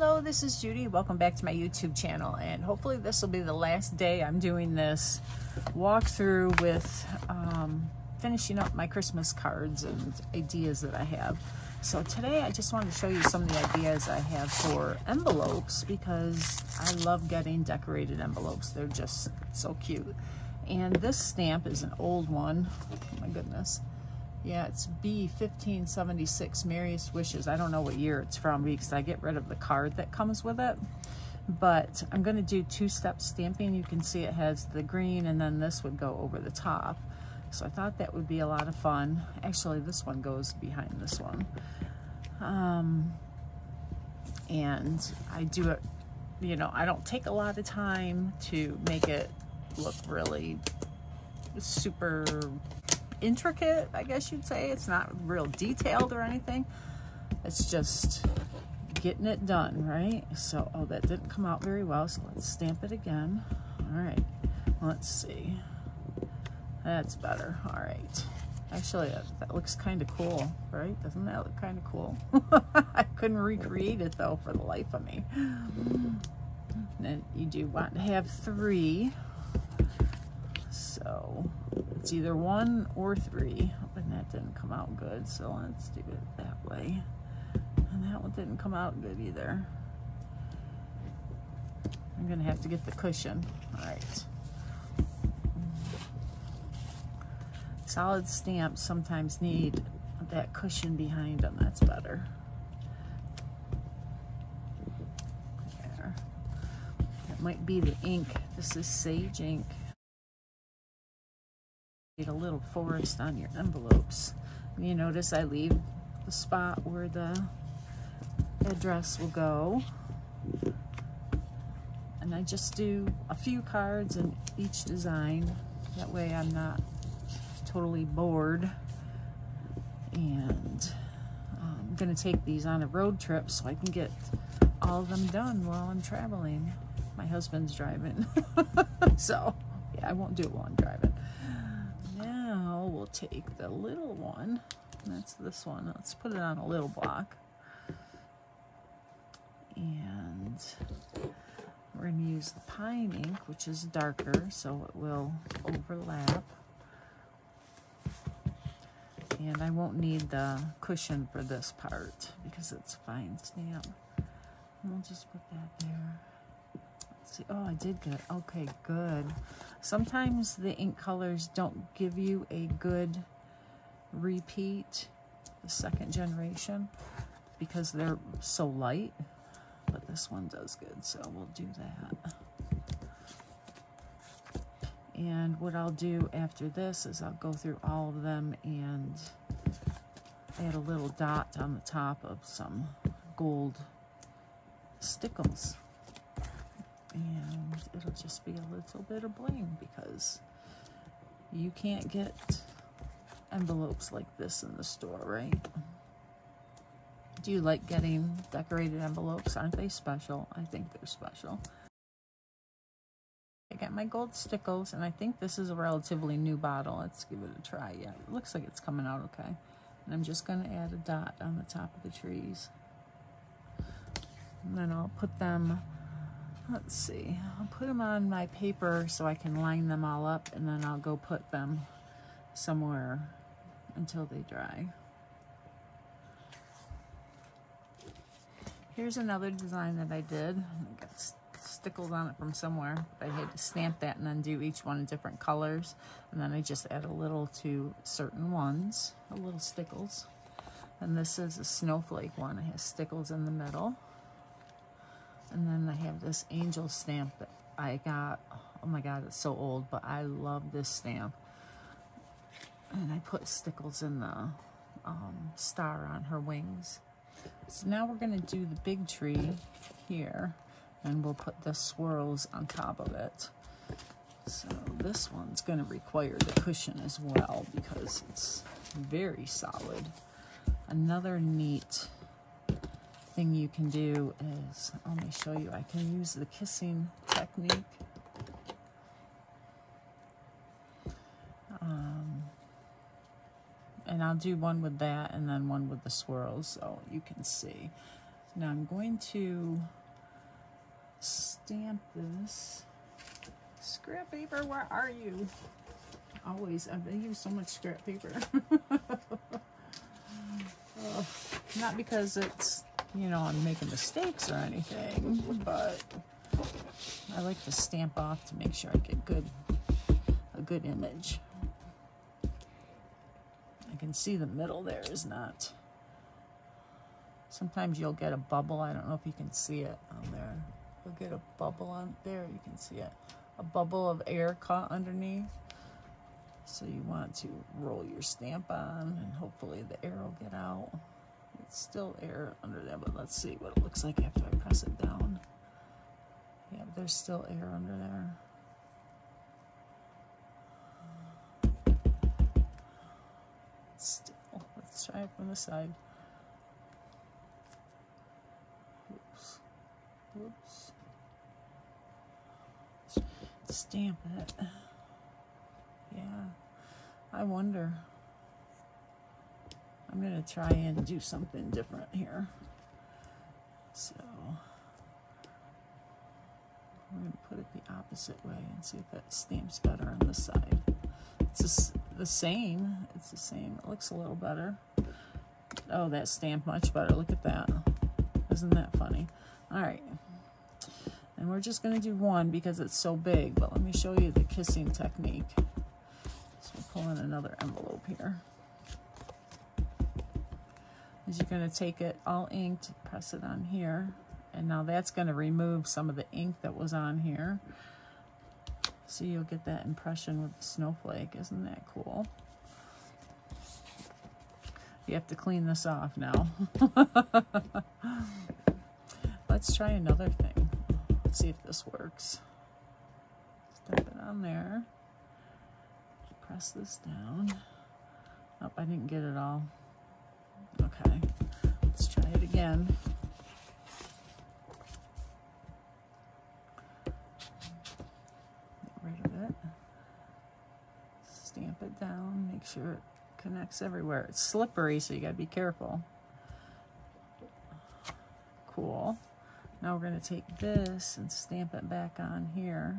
Hello, this is Judy. Welcome back to my YouTube channel, and hopefully this will be the last day I'm doing this walkthrough with finishing up my Christmas cards and ideas that I have. So today I just wanted to show you some of the ideas I have for envelopes, because I love getting decorated envelopes. They're just so cute. And this stamp is an old one. Oh my goodness. Yeah, it's B1576, Merriest Wishes. I don't know what year it's from because I get rid of the card that comes with it. But I'm going to do two-step stamping. You can see it has the green, and then this would go over the top. So I thought that would be a lot of fun. Actually, this one goes behind this one. And I do it, you know, I don't take a lot of time to make it look really super intricate, I guess you'd say. It's not real detailed or anything. It's just getting it done, right? So, oh, that didn't come out very well, so let's stamp it again. All right, let's see. That's better. All right. Actually, that looks kind of cool, right? Doesn't that look kind of cool? I couldn't recreate it, though, for the life of me. And then you do want to have 3. So it's either 1 or 3, and that didn't come out good, so let's do it that way. And that one didn't come out good either. I'm gonna have to get the cushion. All right. Solid stamps sometimes need that cushion behind them. That's better. There. That might be the ink. This is sage ink. A little forest on your envelopes. You notice I leave the spot where the address will go, and I just do a few cards in each design. That way I'm not totally bored. And I'm gonna take these on a road trip so I can get all of them done while I'm traveling. My husband's driving. So yeah, I won't do it while I'm driving. Now we'll take the little one. That's this one. Let's put it on a little block. And we're going to use the pine ink, which is darker, so it will overlap. And I won't need the cushion for this part because it's fine stamp. And we'll just put that there. See, oh, I did good. Okay, good. Sometimes the ink colors don't give you a good repeat, the second generation, because they're so light, but this one does good, so we'll do that. And what I'll do after this is I'll go through all of them and add a little dot on the top of some gold stickles. And it'll just be a little bit of bling, because you can't get envelopes like this in the store, right? Do you like getting decorated envelopes? Aren't they special? I think they're special. I got my gold stickles, and I think this is a relatively new bottle. Let's give it a try. Yeah, it looks like it's coming out okay. And I'm just going to add a dot on the top of the trees. And then I'll put them, let's see, I'll put them on my paper so I can line them all up, and then I'll go put them somewhere until they dry. Here's another design that I did. I got stickles on it from somewhere. I had to stamp that and then do each one in different colors. And then I just add a little to certain ones, a little stickles. And this is a snowflake one. It has stickles in the middle. And then I have this angel stamp that I got. Oh my God, it's so old, but I love this stamp. And I put stickles in the star on her wings. So now we're going to do the big tree here, and we'll put the swirls on top of it. So this one's going to require the cushion as well because it's very solid. Another neat thing you can do is, let me show you, I can use the kissing technique. And I'll do one with that and then one with the swirls so you can see. Now I'm going to stamp this. Scrap paper, where are you? Always, I use so much scrap paper. Not because it's, you know, I'm making mistakes or anything, but I like to stamp off to make sure I get a good image. I can see the middle there is not. Sometimes you'll get a bubble. I don't know if you can see it on there. You'll get a bubble on there. You can see it. A bubble of air caught underneath. So you want to roll your stamp on and hopefully the air will get out. It's still air under there, but let's see what it looks like after I press it down. Yeah, there's still air under there. Still, let's try it from the side. Oops. Oops. Stamp it. Yeah, I wonder. I'm gonna try and do something different here. So I'm gonna put it the opposite way and see if it stamps better on this side. It's the same. It's the same. It looks a little better. Oh, that stamped much better. Look at that. Isn't that funny? All right. And we're just going to do one because it's so big, but let me show you the kissing technique. So we'll pull in another envelope here. Is you're going to take it all inked, press it on here, and now that's going to remove some of the ink that was on here. So you'll get that impression with the snowflake. Isn't that cool? You have to clean this off now. Let's try another thing. Let's see if this works. Step it on there. Press this down. Oh, I didn't get it all. Okay, let's try it again. Get rid of it. Stamp it down. Make sure it connects everywhere. It's slippery, so you gotta be careful. Cool. Now we're going to take this and stamp it back on here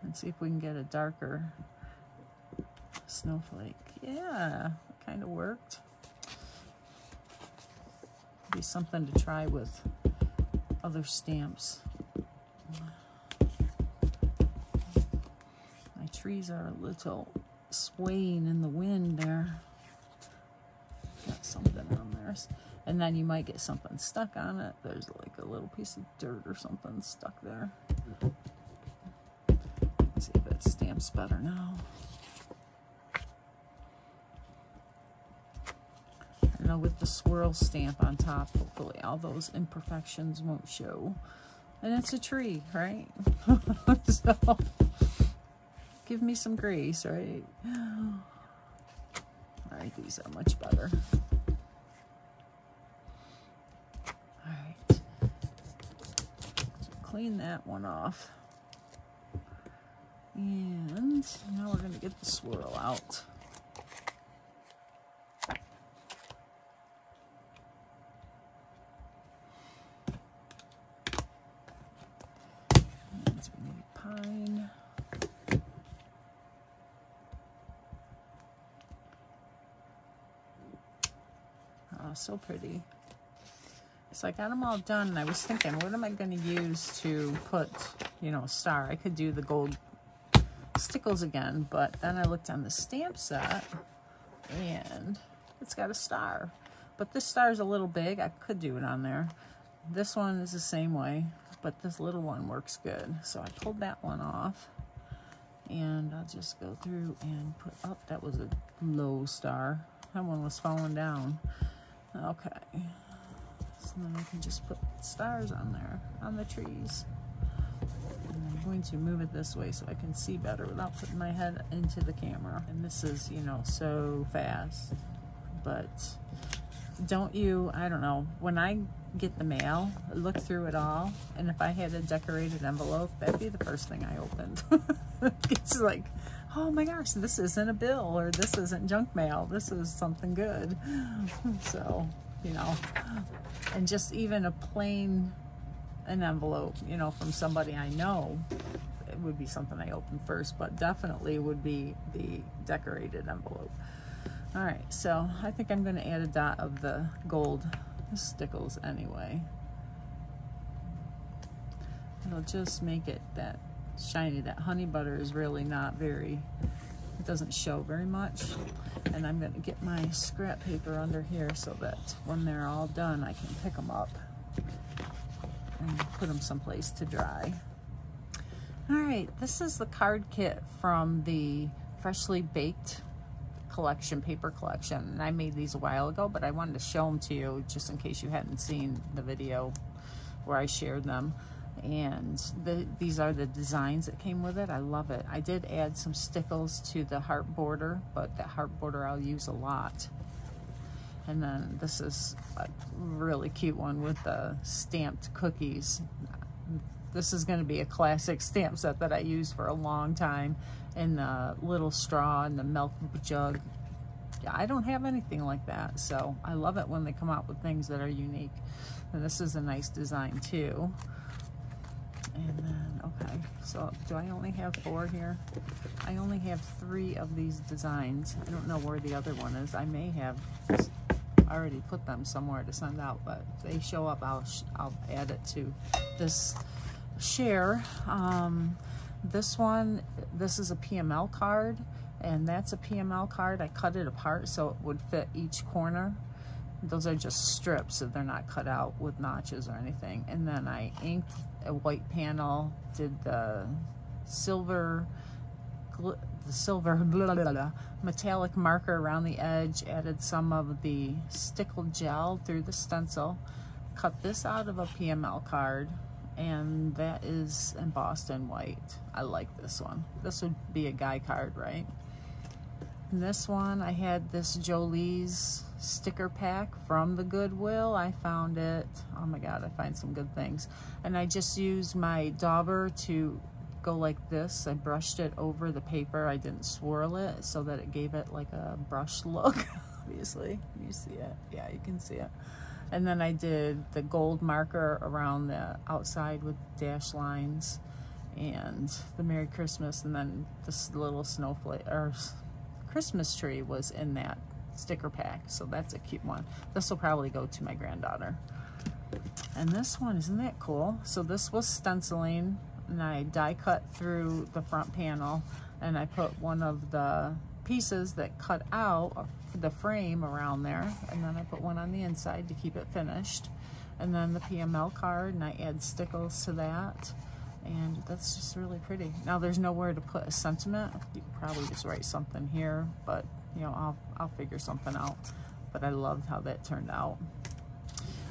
and see if we can get a darker snowflake. Yeah, it kind of worked. Be something to try with other stamps. My trees are a little swaying in the wind there. Got something on there. And then you might get something stuck on it. There's like a little piece of dirt or something stuck there. Let's see if it stamps better now. I know with the swirl stamp on top, hopefully all those imperfections won't show. And it's a tree, right? So, give me some grace, right? All right, these are much better. Clean that one off. And now we're going to get the swirl out. And we need pine. Oh, so pretty. So I got them all done, and I was thinking, what am I going to use to put, you know, a star? I could do the gold stickles again, but then I looked on the stamp set, and it's got a star. But this star is a little big. I could do it on there. This one is the same way, but this little one works good. So I pulled that one off, and I'll just go through and put up. That was a low star. That one was falling down. Okay. So then I can just put stars on there, on the trees. And I'm going to move it this way so I can see better without putting my head into the camera. And this is, you know, so fast. But don't you, I don't know, when I get the mail, I look through it all, and if I had a decorated envelope, that'd be the first thing I opened. It's like, oh my gosh, this isn't a bill, or this isn't junk mail. This is something good. So you know. And just even a plain an envelope, you know, from somebody I know, it would be something I open first, but definitely would be the decorated envelope. All right, so I think I'm going to add a dot of the gold stickles anyway. It'll just make it that shiny. That honey butter is really not very, it doesn't show very much. And I'm going to get my scrap paper under here so that when they're all done, I can pick them up and put them someplace to dry. All right, this is the card kit from the Freshly Baked collection, paper collection. And I made these a while ago, but I wanted to show them to you just in case you hadn't seen the video where I shared them. And these are the designs that came with it. I love it. I did add some stickles to the heart border, but that heart border I'll use a lot. And then this is a really cute one with the stamped cookies. This is going to be a classic stamp set that I use for a long time. And the little straw and the milk jug. Yeah, I don't have anything like that, so I love it when they come out with things that are unique. And this is a nice design too. And then, okay, so do I only have 4 here? I only have 3 of these designs. I don't know where the other one is. I may have already put them somewhere to send out, but if they show up, I'll add it to this share. This one, this is a PML card, and that's a PML card. I cut it apart so it would fit each corner. Those are just strips, so they're not cut out with notches or anything. And then I inked a white panel, did the silver metallic marker around the edge, added some of the stickle gel through the stencil, cut this out of a PML card, and that is embossed in white. I like this one. This would be a guy card, right? And this one, I had this Jolie's sticker pack from the Goodwill. I found it. Oh my God, I find some good things. And I just used my dauber to go like this. I brushed it over the paper. I didn't swirl it so that it gave it like a brush look. Obviously, you see it. Yeah, you can see it. And then I did the gold marker around the outside with dash lines and the Merry Christmas, and then this little snowflake or Christmas tree was in that sticker pack, so that's a cute one. This will probably go to my granddaughter. And this one, isn't that cool? So this was stenciling, and I die cut through the front panel, and I put one of the pieces that cut out the frame around there, and then I put one on the inside to keep it finished, and then the PML card, and I add stickles to that, and that's just really pretty. Now there's nowhere to put a sentiment. You could probably just write something here, but you know, I'll figure something out. But I loved how that turned out.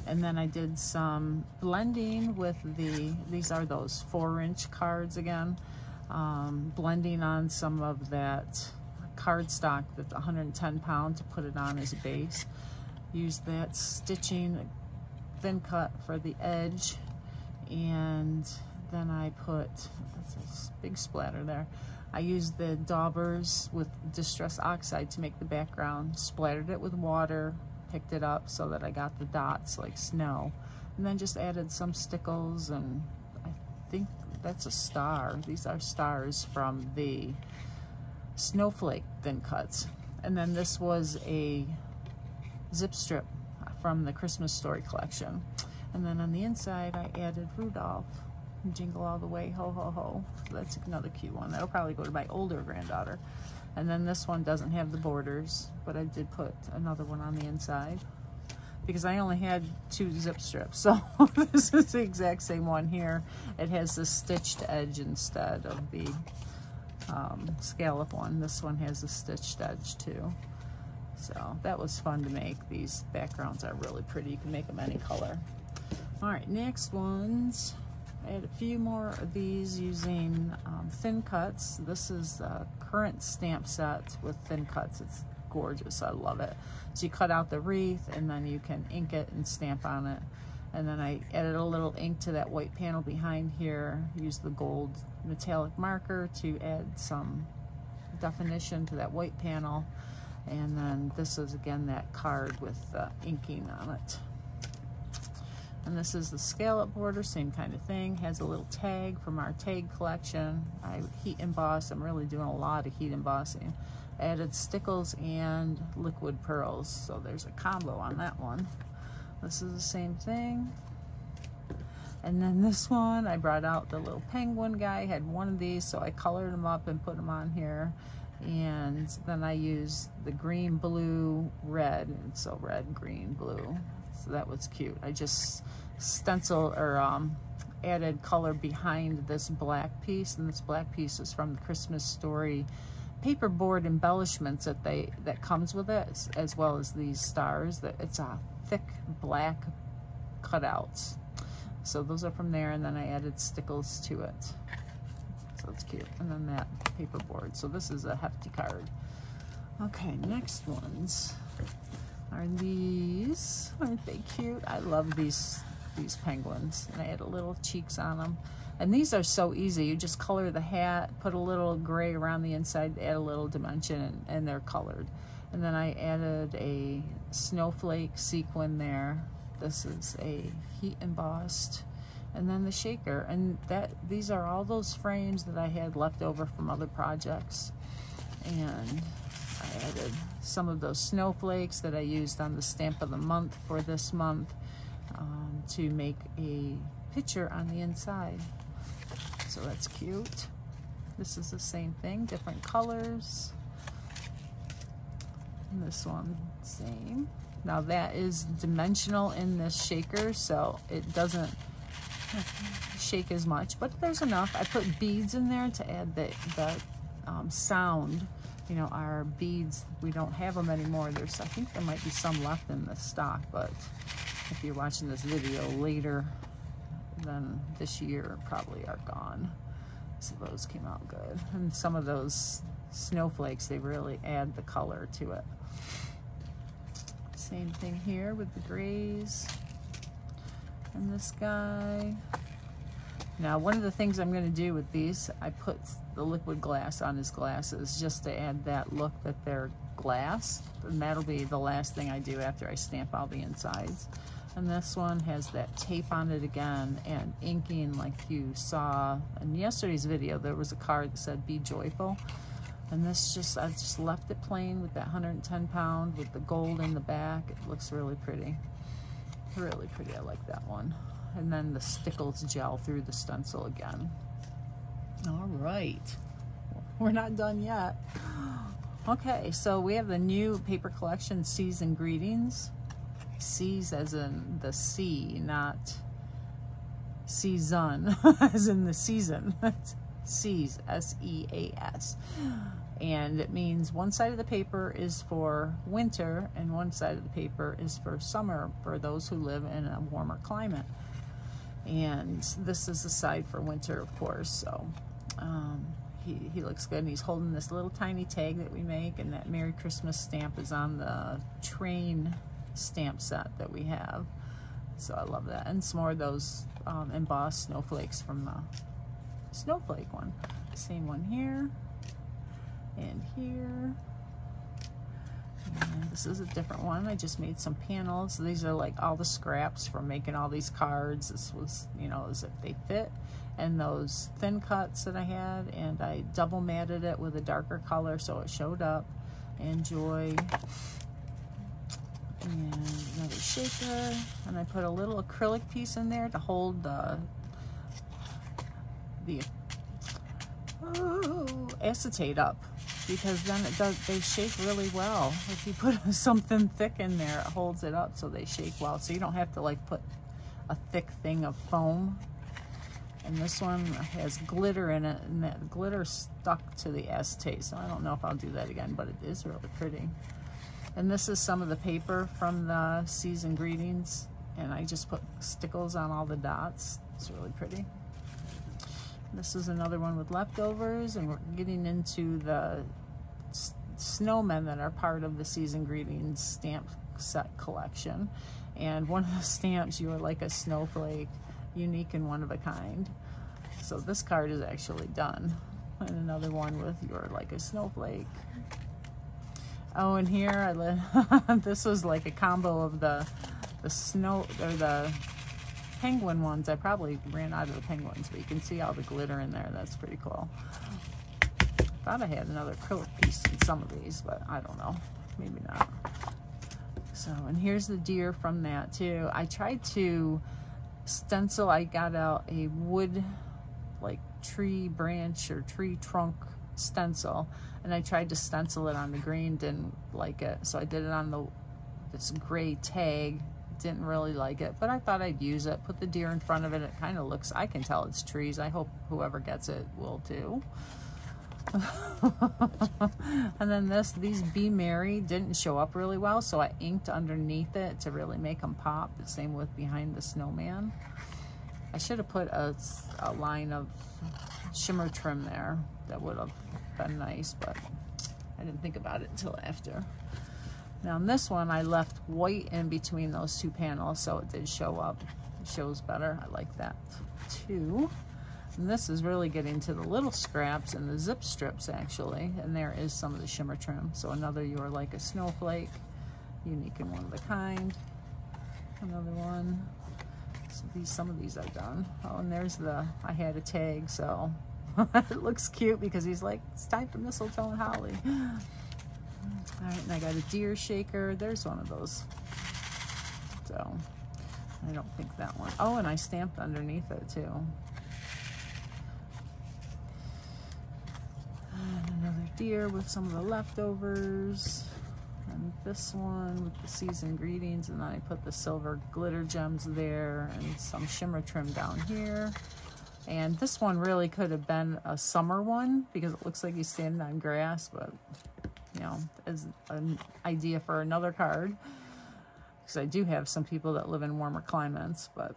And then I did some blending with these are those 4-inch cards again, blending on some of that cardstock that's 110 pound to put it on as a base. Use that stitching thin cut for the edge, and then I put, that's a big splatter there. I used the daubers with Distress Oxide to make the background, splattered it with water, picked it up so that I got the dots like snow, and then just added some stickles, and I think that's a star. These are stars from the snowflake thin cuts. And then this was a zip strip from the Christmas Story collection. And then on the inside I added Rudolph, Jingle All the Way, Ho Ho Ho. So that's another cute one. That'll probably go to my older granddaughter. And then this one doesn't have the borders, but I did put another one on the inside because I only had 2 zip strips. So this is the exact same one here. It has the stitched edge instead of the scallop one. This one has a stitched edge too. So that was fun to make. These backgrounds are really pretty. You can make them any color. All right, next ones. I had a few more of these using thin cuts. This is a current stamp set with thin cuts. It's gorgeous. I love it. So you cut out the wreath, and then you can ink it and stamp on it. And then I added a little ink to that white panel behind here. Used the gold metallic marker to add some definition to that white panel. And then this is again that card with inking on it. And this is the scallop border, same kind of thing. Has a little tag from our tag collection. I heat emboss. I'm really doing a lot of heat embossing. Added stickles and liquid pearls. So there's a combo on that one. This is the same thing. And then this one, I brought out the little penguin guy. I had one of these, so I colored them up and put them on here. And then I used the green, blue, red. And so red, green, blue. So that was cute. I just stenciled or added color behind this black piece, and this black piece is from the Christmas Story paperboard embellishments that comes with it, as well as these stars. That it's a thick black cutouts. So those are from there, and then I added stickles to it. So it's cute. And then that paperboard. So this is a hefty card. Okay, next ones are these. Aren't they cute? I love these penguins. And I add a little cheeks on them. And these are so easy. You just color the hat, put a little gray around the inside, add a little dimension, and they're colored. And then I added a snowflake sequin there. This is a heat embossed. And then the shaker. And these are all those frames that I had left over from other projects. And I added some of those snowflakes that I used on the stamp of the month for this month to make a picture on the inside. So that's cute. This is the same thing, different colors. And this one, same. Now that is dimensional in this shaker, so it doesn't shake as much, but there's enough. I put beads in there to add the sound. You know, our beads, we don't have them anymore. I think there might be some left in the stock, but if you're watching this video later than this year, probably are gone. So those came out good. And some of those snowflakes, they really add the color to it. Same thing here with the grays and this guy. Now, one of the things I'm going to do with these, I put the liquid glass on his glasses just to add that look that they're glass. And that'll be the last thing I do after I stamp all the insides. And this one has that tape on it again and inking like you saw in yesterday's video. There was a card that said, "Be joyful." And this I just left it plain with that 110 pound with the gold in the back. It looks really pretty. Really pretty, I like that one. And then the stickles gel through the stencil again. All right, we're not done yet. Okay, so we have the new paper collection, Seas and Greetings. Seas as in the sea, not season, as in the season. Seas, S-E-A-S. And it means one side of the paper is for winter and one side of the paper is for summer, for those who live in a warmer climate. And this is the side for winter, of course. So he looks good, and he's holding this little tiny tag that we make, and that Merry Christmas stamp is on the train stamp set that we have. So I love that. And some more of those embossed snowflakes from the snowflake one. Same one here and here. And this is a different one. I just made some panels. These are like all the scraps from making all these cards. This was, you know, as if they fit. And those thin cuts that I had, and I double matted it with a darker color so it showed up. And joy. And another shaker. And I put a little acrylic piece in there to hold the acetate up, because then they shake really well. If you put something thick in there, it holds it up so they shake well. So you don't have to like put a thick thing of foam. And this one has glitter in it, and that glitter stuck to the acetate. So I don't know if I'll do that again, but it is really pretty. And this is some of the paper from the Seas and Greetings, and I just put stickles on all the dots. It's really pretty. This is another one with leftovers, and we're getting into the snowmen that are part of the Seas and Greetings stamp set collection. And one of the stamps, "You Are Like a Snowflake," unique and one of a kind. So this card is actually done. And another one with "You Are Like a Snowflake." Oh, and here this was like a combo of the snow or the penguin ones. I probably ran out of the penguins, but you can see all the glitter in there. That's pretty cool. I thought I had another acrylic piece in some of these, but I don't know. Maybe not. So, and here's the deer from that too. I tried to stencil. I got out a wood, like tree branch or tree trunk stencil, and I tried to stencil it on the green. Didn't like it, so I did it on this gray tag. Didn't really like it, but I thought I'd use it. Put the deer in front of it. It kind of looks, I can tell it's trees. I hope whoever gets it will too. And then these Be Merry didn't show up really well, so I inked underneath it to really make them pop. The same with behind the snowman. I should have put a line of shimmer trim there. That would have been nice, but I didn't think about it until after. Now in this one, I left white in between those two panels, so it did show up. It shows better. I like that too. And this is really getting to the little scraps and the zip strips actually, and there is some of the shimmer trim. So another You're Like a Snowflake, unique and one of a kind. Another one. So some of these are done. Oh, and there's I had a tag, so it looks cute because he's like, it's time for mistletoe and holly. All right, and I got a deer shaker. There's one of those. So I don't think that one. Oh, and I stamped underneath it too. And another deer with some of the leftovers. And this one with the season greetings. And then I put the silver glitter gems there and some shimmer trim down here. And this one really could have been a summer one because it looks like he's standing on grass, but you know, as an idea for another card, because I do have some people that live in warmer climates. But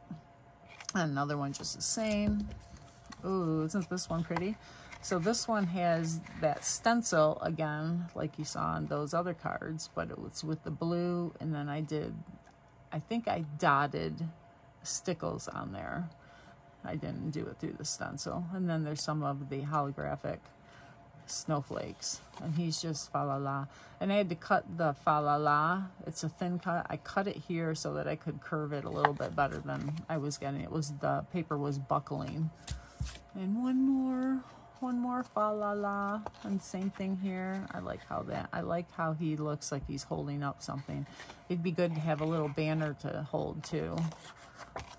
another one just the same. Ooh, isn't this one pretty? So this one has that stencil again, like you saw on those other cards, but it was with the blue, and then I think I dotted stickles on there. I didn't do it through the stencil. And then there's some of the holographic snowflakes, and he's just fa la la. And I had to cut the fa la la. It's a thin cut. I cut it here so that I could curve it a little bit better than I was getting. The paper was buckling. And one more fa la la, and same thing here. I like how he looks like he's holding up something. It'd be good to have a little banner to hold too.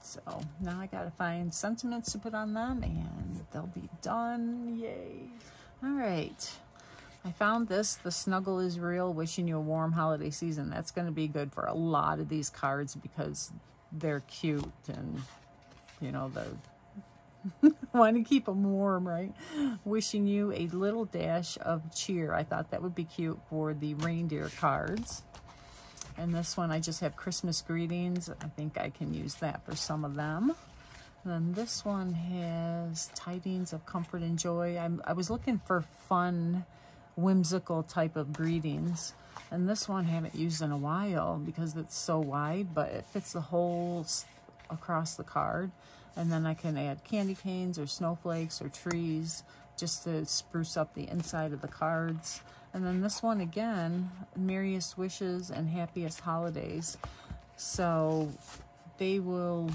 So now I gotta find sentiments to put on them, and they'll be done. Yay. All right, I found this, The Snuggle is Real, wishing you a warm holiday season. That's going to be good for a lot of these cards because they're cute, and you know, want to keep them warm, right? Wishing you a little dash of cheer. I thought that would be cute for the reindeer cards. And this one, I just have Christmas greetings. I think I can use that for some of them. And then this one has tidings of comfort and joy. I was looking for fun, whimsical type of greetings. And this one I haven't used in a while because it's so wide, but it fits the whole across the card. And then I can add candy canes or snowflakes or trees just to spruce up the inside of the cards. And then this one again, merriest wishes and happiest holidays. So they will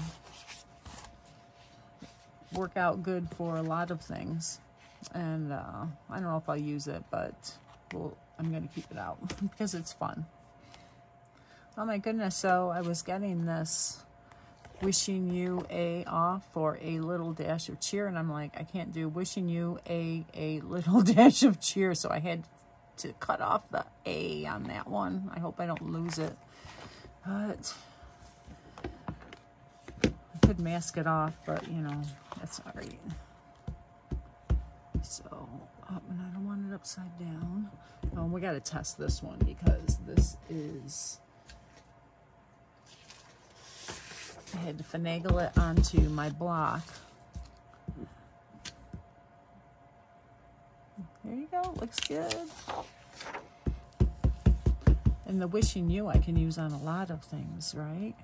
work out good for a lot of things. And I don't know if I'll use it, but I'm going to keep it out because it's fun. Oh my goodness, so I was getting this wishing you a off for a little dash of cheer, and I'm like, I can't do wishing you a little dash of cheer, so I had to cut off the A on that one. I hope I don't lose it, but I could mask it off, but you know, that's all right. So, and I don't want it upside down. Oh, we got to test this one because this is, I had to finagle it onto my block. There you go, looks good. And the wishing you I can use on a lot of things, right?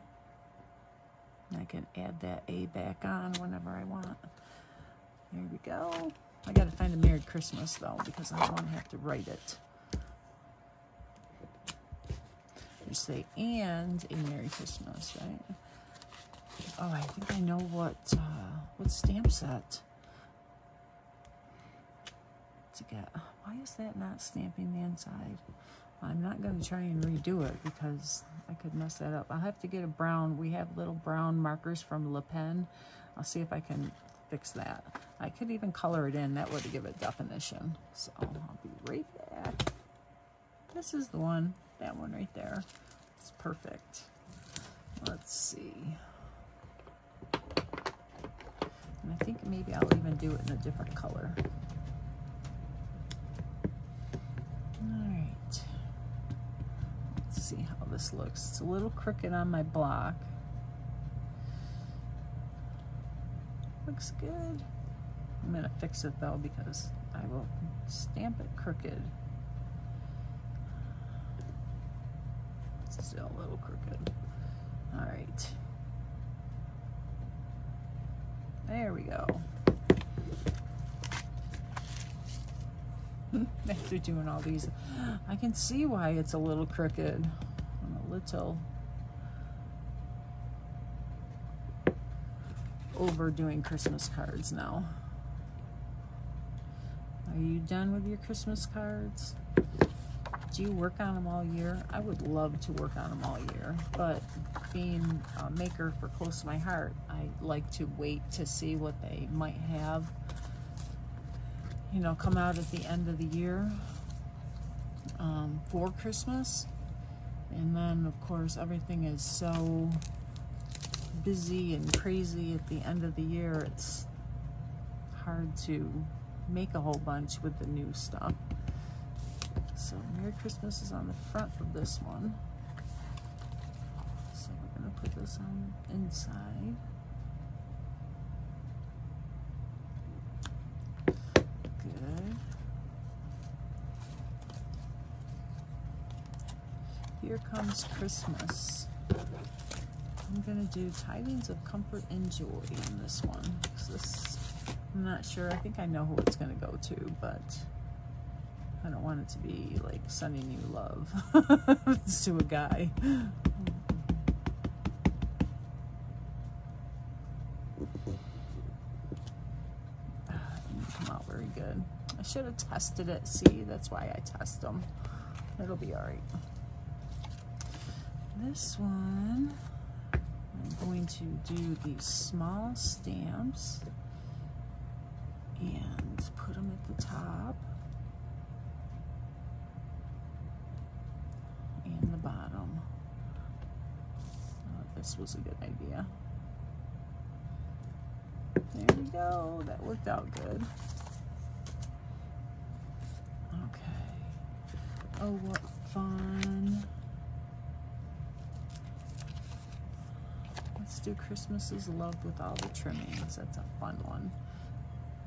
I can add that A back on whenever I want. There we go. I got to find a Merry Christmas though because I don't want to have to write it. Mother's Day and a Merry Christmas, right? Oh, I think I know what stamp set to get. Why is that not stamping the inside? I'm not going to try and redo it because I could mess that up. I'll have to get a brown. We have little brown markers from Le Pen. I'll see if I can fix that. I could even color it in. That would give it definition. So I'll be right back. This is the one. That one right there. It's perfect. Let's see. And I think maybe I'll even do it in a different color. Alright. Let's see how this looks. It's a little crooked on my block. Looks good. I'm going to fix it though because I will stamp it crooked. It's still a little crooked. Alright. There we go. After doing all these, I can see why it's a little crooked. I'm a little overdoing Christmas cards now. Are you done with your Christmas cards? Do you work on them all year? I would love to work on them all year, but being a maker for close to my heart, I like to wait to see what they might have, you know, come out at the end of the year for Christmas. And then, of course, everything is so busy and crazy at the end of the year. It's hard to make a whole bunch with the new stuff. So Merry Christmas is on the front of this one. So we're going to put this on the inside. Good. Here Comes Christmas. I'm going to do Tidings of Comfort and Joy in this one. This, I'm not sure. I think I know who it's going to go to, but I don't want it to be like Sending You Love. It's to a guy. It didn't come out very good. I should have tested it. See, that's why I test them. It'll be all right. This one, I'm going to do these small stamps and put them at the top and the bottom. Oh, this was a good idea. There we go. That worked out good. Okay. Oh, what fun. Let's do Christmas is Loved with All the Trimmings. That's a fun one.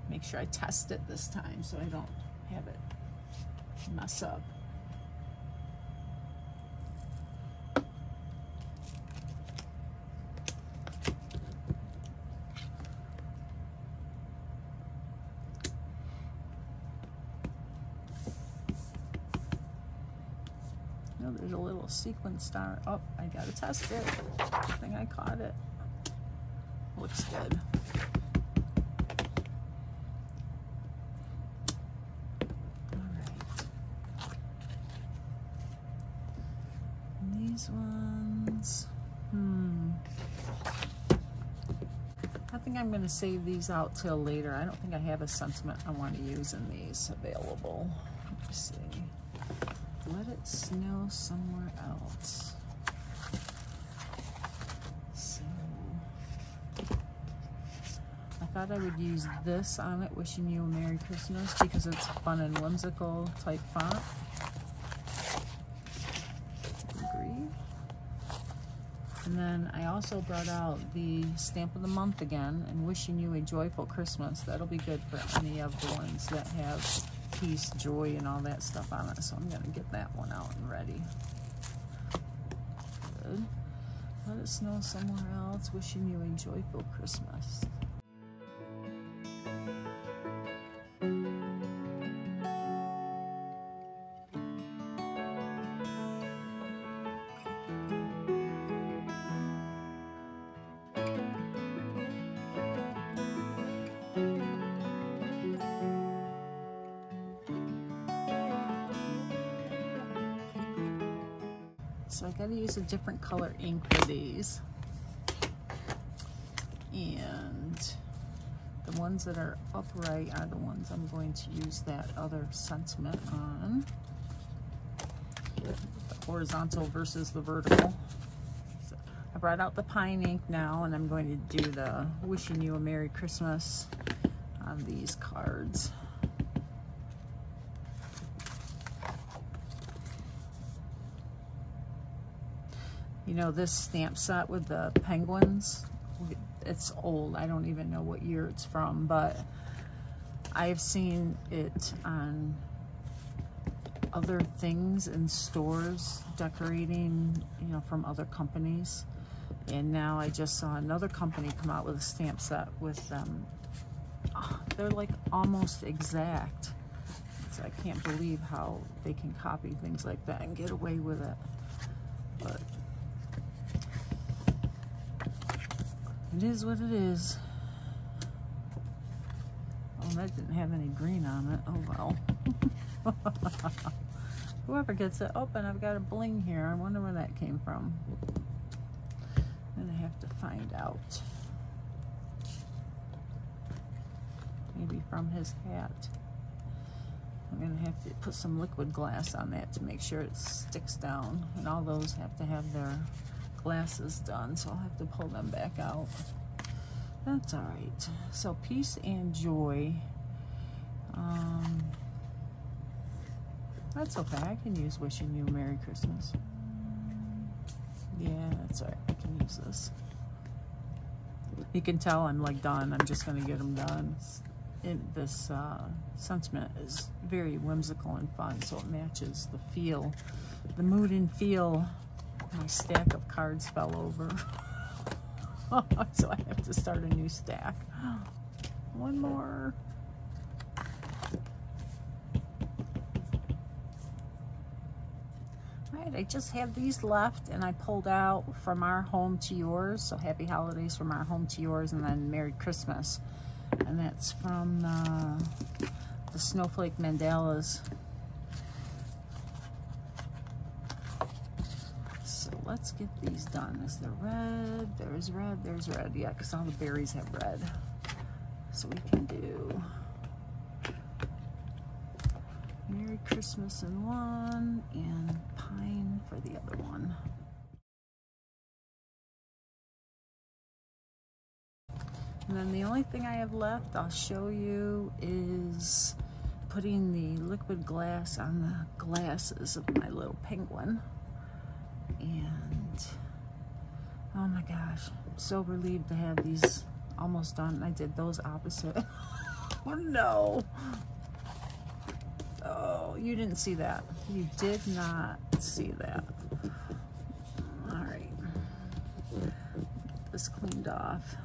Make sure I test it this time so I don't have it mess up. No, there's a little sequin star. Oh, I gotta test it. I think I caught it. Looks good. These ones, I think I'm going to save these out till later. I don't think I have a sentiment I want to use in these available. Let's see. Let It Snow Somewhere Else. So, I thought I would use this on it, Wishing You a Merry Christmas, because it's fun and whimsical type font. And then I also brought out the Stamp of the Month again and Wishing You a Joyful Christmas. That'll be good for any of the ones that have peace, joy, and all that stuff on it. So I'm going to get that one out and ready. Good. Let It Snow Somewhere Else. Wishing You a Joyful Christmas. So I got to use a different color ink for these. And the ones that are upright are the ones I'm going to use that other sentiment on. The horizontal versus the vertical. So I brought out the pine ink now, and I'm going to do the wishing you a Merry Christmas on these cards. You know, this stamp set with the penguins, it's old. I don't even know what year it's from, but I've seen it on other things in stores, decorating, you know, from other companies. And now I just saw another company come out with a stamp set with them. They're like almost exact. So I can't believe how they can copy things like that and get away with it. But it is what it is. Oh, that didn't have any green on it. Oh well. Whoever gets it. Oh, and I've got a bling here. I wonder where that came from. And I have to find out. Maybe from his hat. I'm gonna have to put some liquid glass on that to make sure it sticks down. And all those have to have their glasses done, so I'll have to pull them back out. That's all right. So peace and joy. That's okay. I can use wishing you a Merry Christmas. Yeah, that's all right. I can use this. You can tell I'm like done. I'm just gonna get them done. This sentiment is very whimsical and fun, so it matches the feel, the mood and feel. My stack of cards fell over. So I have to start a new stack. One more. Alright, I just have these left, and I pulled out From Our Home to Yours. So happy holidays from our home to yours, and then Merry Christmas. And that's from the Snowflake Mandalas. So let's get these done. Is there red? There's red. There's red. Yeah, because all the berries have red. So we can do Merry Christmas in one and Pine for the other one. And then the only thing I have left, I'll show you, is putting the liquid glass on the glasses of my little penguin. And oh my gosh, I'm so relieved to have these almost done. I did those opposite. Oh no. Oh, you didn't see that. You did not see that. All right. Get this cleaned off.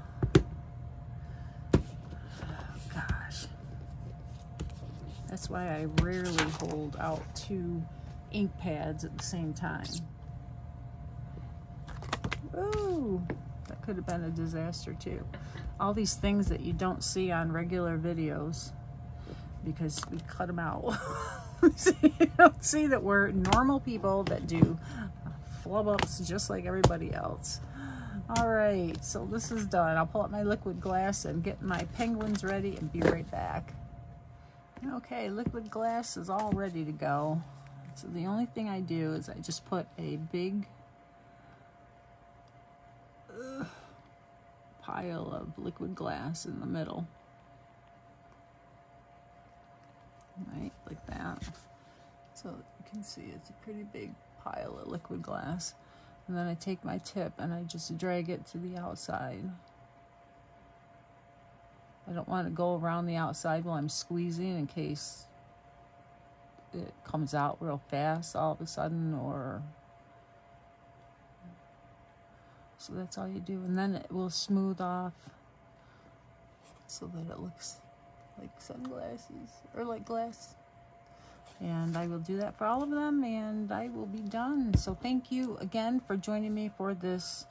Gosh. That's why I rarely hold out 2 ink pads at the same time. Ooh, that could have been a disaster too. All these things that you don't see on regular videos because we cut them out. You don't see that we're normal people that do flub ups just like everybody else. All right, so this is done. I'll pull up my liquid glass and get my penguins ready and be right back. Okay, liquid glass is all ready to go. So the only thing I do is I just put a big pile of liquid glass in the middle. Right, like that. So you can see it's a pretty big pile of liquid glass. And then I take my tip and I just drag it to the outside. I don't want to go around the outside while I'm squeezing in case it comes out real fast all of a sudden, or so that's all you do. And then it will smooth off so that it looks like sunglasses or like glass. And I will do that for all of them, and I will be done. So thank you again for joining me for this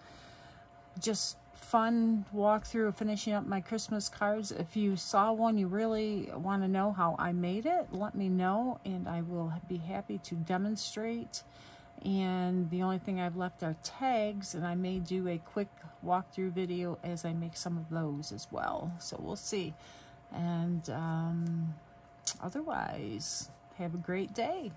just fun walkthrough of finishing up my Christmas cards. If you saw one you really want to know how I made it, let me know, and I will be happy to demonstrate. And the only thing I've left are tags, and I may do a quick walkthrough video as I make some of those as well. So we'll see. And otherwise, have a great day.